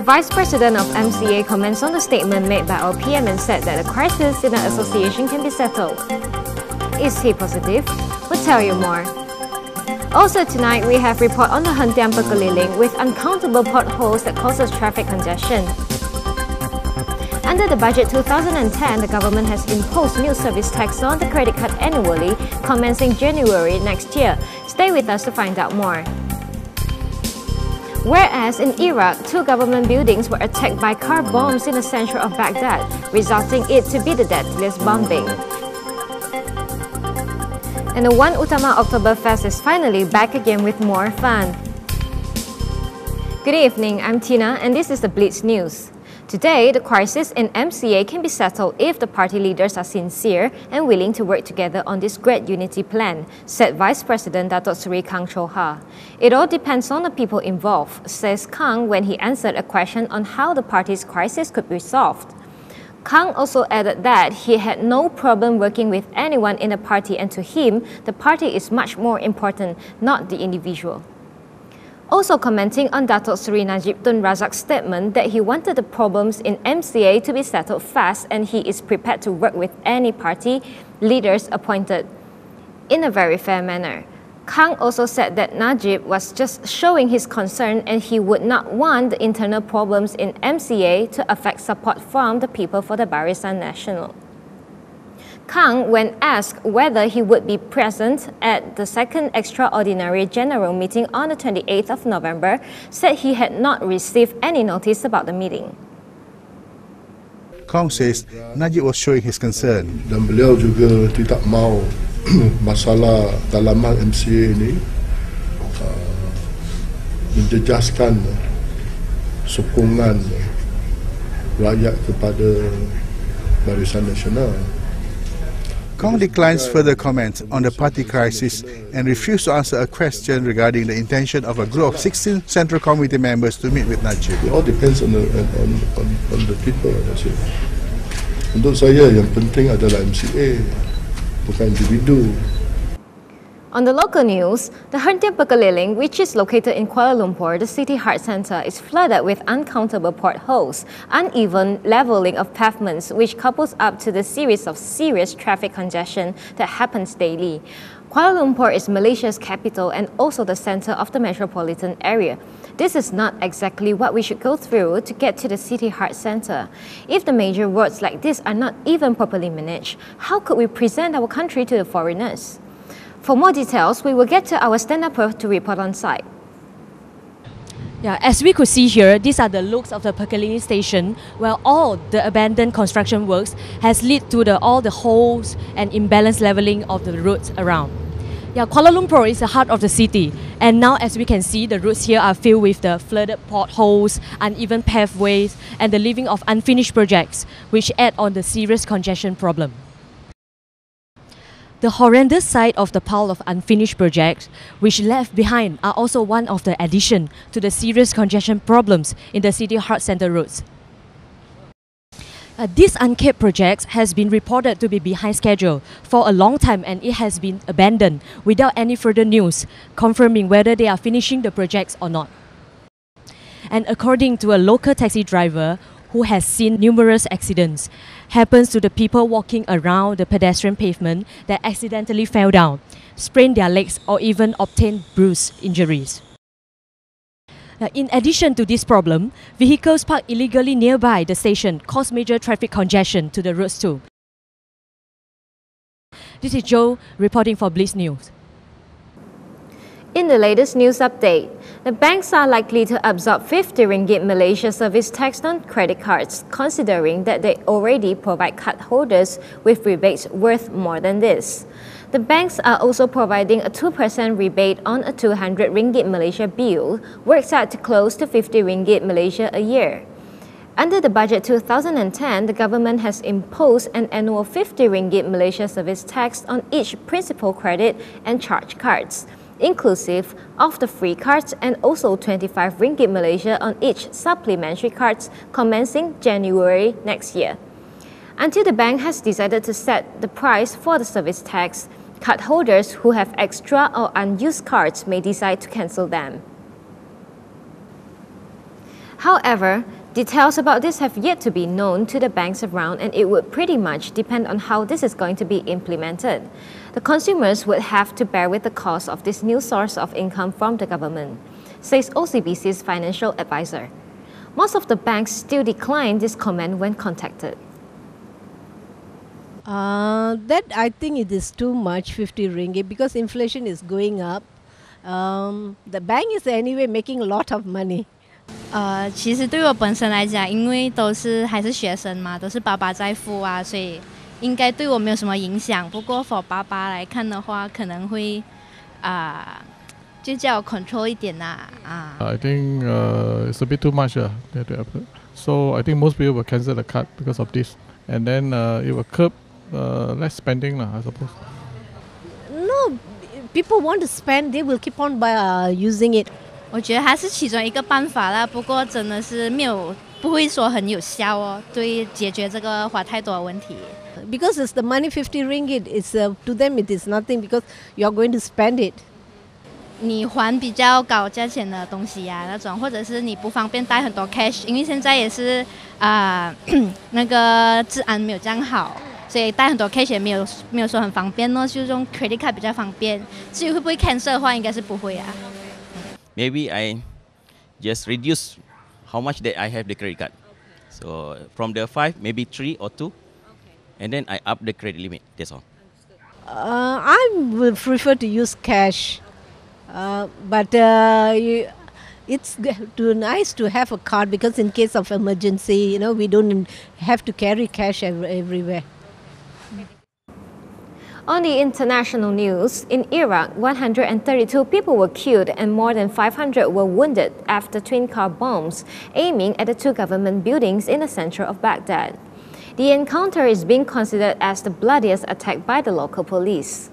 Vice President of MCA comments on the statement made by our PM and said that the crisis in the association can be settled. Is he positive? We'll tell you more. Also tonight, we have report on the Hentian Pekeliling with uncountable potholes that causes traffic congestion. Under the budget 2010, the government has imposed new service tax on the credit card annually, commencing January next year. Stay with us to find out more. Whereas in Iraq, 2 government buildings were attacked by car bombs in the center of Baghdad, resulting it to be the deadliest bombing. And the One Utama Oktoberfest is finally back again with more fun. Good evening, I'm Tina and this is the Blitz News. Today, the crisis in MCA can be settled if the party leaders are sincere and willing to work together on this great unity plan, said Vice President Datuk Seri Kang Choha. It all depends on the people involved, says Kang when he answered a question on how the party's crisis could be solved. Kang also added that he had no problem working with anyone in the party and to him, the party is much more important, not the individual. Also commenting on Datuk Seri Najib Tun Razak's statement that he wanted the problems in MCA to be settled fast and he is prepared to work with any party leaders appointed in a very fair manner. Kang also said that Najib was just showing his concern and he would not want the internal problems in MCA to affect support from the people for the Barisan Nasional. Kang, when asked whether he would be present at the second extraordinary general meeting on the 28th of November, said he had not received any notice about the meeting. Kang says Najib was showing his concern. Dan beliau juga tidak mahu masalah dalaman MCA ini menjejaskan sokongan rakyat kepada Barisan Nasional. Kang declines further comments on the party crisis and refused to answer a question regarding the intention of a group of 16 Central Committee members to meet with Najib. It all depends on the people. Untuk saya yang penting adalah MCA, bukan individu. On the local news, the Hentian Pekeliling, which is located in Kuala Lumpur, the city heart centre, is flooded with uncountable potholes, uneven levelling of pavements, which couples up to the series of serious traffic congestion that happens daily. Kuala Lumpur is Malaysia's capital and also the centre of the metropolitan area. This is not exactly what we should go through to get to the city heart centre. If the major roads like this are not even properly managed, how could we present our country to the foreigners? For more details, we will get to our stand-upper to report on site. Yeah, as we could see here, these are the looks of the Pekeliling station, where all the abandoned construction works has led to all the holes and imbalanced levelling of the roads around. Yeah, Kuala Lumpur is the heart of the city, and now as we can see, the roads here are filled with the flooded potholes, uneven pathways, and the living of unfinished projects, which add on the serious congestion problem. The horrendous sight of the pile of unfinished projects which left behind are also one of the addition to the serious congestion problems in the city heart centre roads. This unkept project has been reported to be behind schedule for a long time and it has been abandoned without any further news confirming whether they are finishing the projects or not. And according to a local taxi driver who has seen numerous accidents, happens to the people walking around the pedestrian pavement that accidentally fell down, sprained their legs or even obtained bruise injuries. In addition to this problem, vehicles parked illegally nearby the station cause major traffic congestion to the roads too. This is Joe reporting for Blitz News. In the latest news update, the banks are likely to absorb 50 ringgit Malaysia service tax on credit cards, considering that they already provide card holders with rebates worth more than this. The banks are also providing a 2% rebate on a 200 ringgit Malaysia bill, works out to close to 50 ringgit Malaysia a year. Under the budget 2010, the government has imposed an annual 50 ringgit Malaysia service tax on each principal credit and charge cards, inclusive of the free cards, and also 25 ringgit Malaysia on each supplementary cards commencing January next year. Until the bank has decided to set the price for the service tax, card holders who have extra or unused cards may decide to cancel them. However, details about this have yet to be known to the banks around, and it would pretty much depend on how this is going to be implemented. The consumers would have to bear with the cost of this new source of income from the government, says OCBC's financial advisor. Most of the banks still decline this comment when contacted. That I think it is too much, 50 ringgit, because inflation is going up. The bank is anyway making a lot of money. 其实对我本身来讲，因为还是学生嘛，都是爸爸在付啊，所以应该对我没有什么影响。不过 for 爸爸来看的话，可能会就叫我 control 一点呐I think it's a bit too much. So I think most people will cancel the card because of this, and then it will curb less spending, I suppose. No, people want to spend, they will keep on using it. 我觉得它是其中一个办法啦，不过真的是不会说很有效哦，对解决这个花太多的问题。Because it's the money 50 ringgit, it's to them it is nothing because you are going to spend it. 你还比较高价钱的东西呀，那种或者是你不方便带很多 cash， 因为现在也是那个治安没有这样好，所以带很多 cash 也没有说很方便哦，就是用 credit card 比较方便。至于会不会 cancel 的话，应该是不会啊。Maybe I just reduce how much that I have the credit card. So from the 5, maybe 3 or 2, and then I up the credit limit. That's all. I would prefer to use cash, but it's nice to have a card because in case of emergency, we don't have to carry cash everywhere. On the international news, in Iraq, 132 people were killed and more than 500 were wounded after twin-car bombs aiming at the two government buildings in the center of Baghdad. The encounter is being considered as the bloodiest attack by the local police.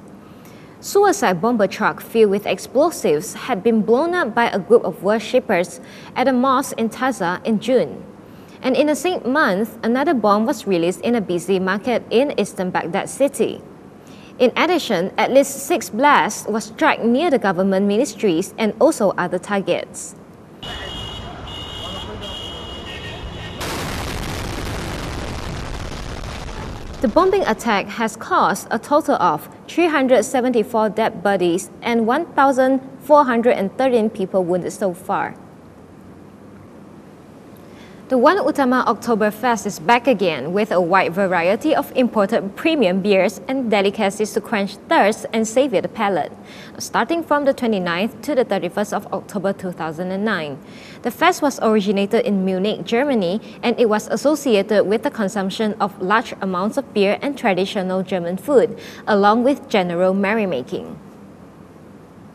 Suicide bomber truck filled with explosives had been blown up by a group of worshippers at a mosque in Taza in June. And in the same month, another bomb was released in a busy market in eastern Baghdad city. In addition, at least 6 blasts were struck near the government ministries and also other targets. The bombing attack has caused a total of 374 dead bodies and 1,413 people wounded so far. The One Utama Oktoberfest is back again with a wide variety of imported premium beers and delicacies to quench thirst and savor the palate, starting from the 29th to the 31st of October 2009. The fest was originated in Munich, Germany, and it was associated with the consumption of large amounts of beer and traditional German food, along with general merrymaking.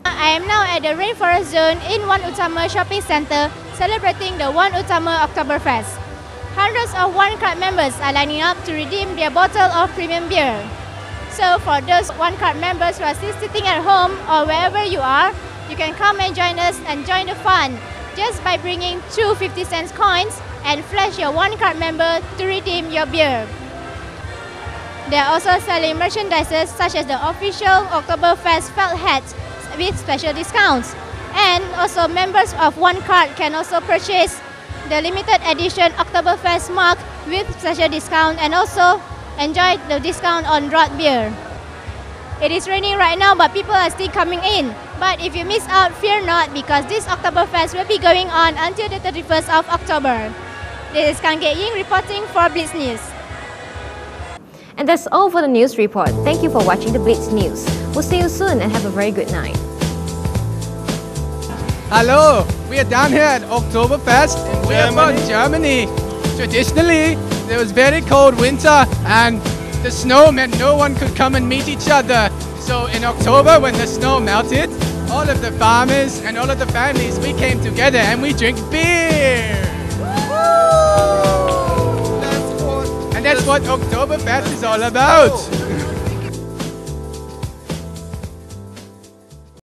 I am now at the Rainforest Zone in One Utama Shopping Centre celebrating the One Utama Oktoberfest. Hundreds of One Card members are lining up to redeem their bottle of premium beer. So for those One Card members who are still sitting at home or wherever you are, you can come and join us and join the fun just by bringing 2 50-cent coins and flash your One Card member to redeem your beer. They are also selling merchandises such as the official Oktoberfest felt hats with special discounts, and also members of One Card can also purchase the limited edition Oktoberfest mug with special discount and also enjoy the discount on draft beer. It is raining right now, but people are still coming in. But if you miss out, fear not, because this Oktoberfest will be going on until the 31st of October. This is Kang Ying reporting for Blitz News. And that's all for the news report. Thank you for watching the Blitz News. We'll see you soon and have a very good night. Hello, we are down here at Oktoberfest in Werbon, Germany. Traditionally, there was very cold winter and the snow meant no one could come and meet each other. So in October, when the snow melted, all of the farmers and all of the families, we came together and we drink beer. And that's what Oktoberfest is all about.